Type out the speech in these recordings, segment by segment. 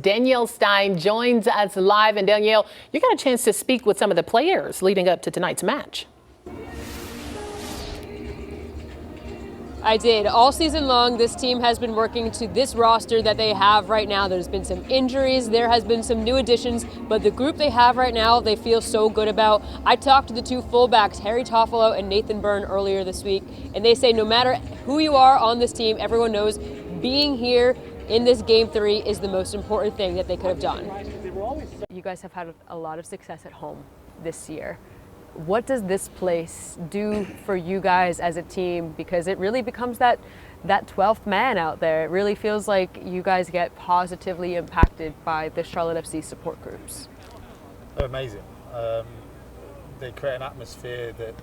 Danielle Stein joins us live. And Danielle, you got a chance to speak with some of the players leading up to tonight's match. I did. All season long, this team has been working to this roster that they have right now. There's been some injuries, there has been some new additions, but the group they have right now, they feel so good about. I talked to the two fullbacks, Harry Toffolo and Nathan Byrne, earlier this week, and they say no matter who you are on this team, everyone knows being here in this Game 3 is the most important thing that they could have done. You guys have had a lot of success at home this year. What does this place do for you guys as a team? Because it really becomes that 12th man out there. It really feels like you guys get positively impacted by the Charlotte FC support groups. They're amazing. They create an atmosphere that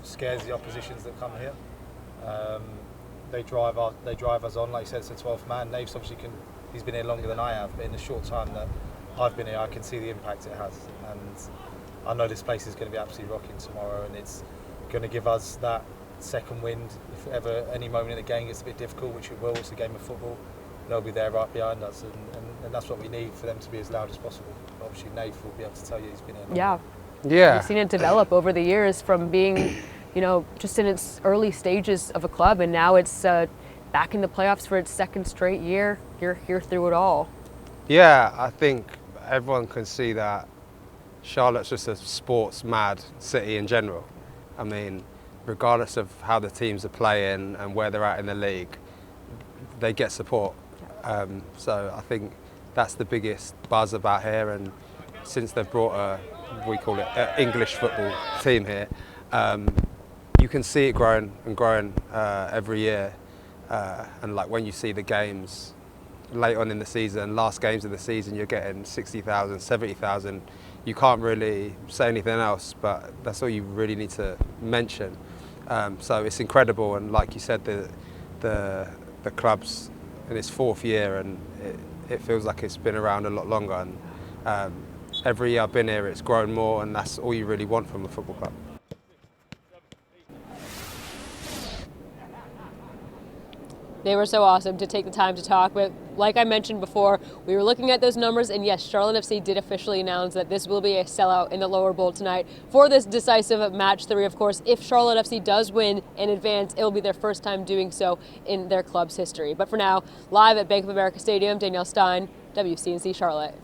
scares the oppositions that come here. They drive us on. Like you said, it's a 12th man. Nave's obviously he's been here longer than I have, but in the short time that I've been here, I can see the impact it has. And I know this place is going to be absolutely rocking tomorrow, and it's going to give us that second wind. If ever any moment in the game gets a bit difficult, which it will, it's a game of football, they'll be there right behind us, and that's what we need for them to be as loud as possible. Obviously, Nave will be able to tell you he's been here. Yeah. You've seen it develop over the years from being, just in its early stages of a club, and now it's back in the playoffs for its second straight year. You're here through it all. Yeah, I think everyone can see that Charlotte's just a sports-mad city in general. I mean, regardless of how the teams are playing and where they're at in the league, they get support. So I think that's the biggest buzz about here. And since they've brought we call it an English football team here, you can see it growing and growing every year. And like when you see the games late on in the season, last games of the season, you're getting 60,000, 70,000. You can't really say anything else, but that's all you really need to mention. So it's incredible, and like you said, the club's in its 4th year, and it feels like it's been around a lot longer. And every year I've been here, it's grown more, and that's all you really want from a football club. They were so awesome to take the time to talk, but like I mentioned before, we were looking at those numbers, and yes, Charlotte FC did officially announce that this will be a sellout in the lower bowl tonight for this decisive match 3. Of course, if Charlotte FC does win in advance, it will be their first time doing so in their club's history. But for now, live at Bank of America Stadium, Danielle Stein, WCNC Charlotte.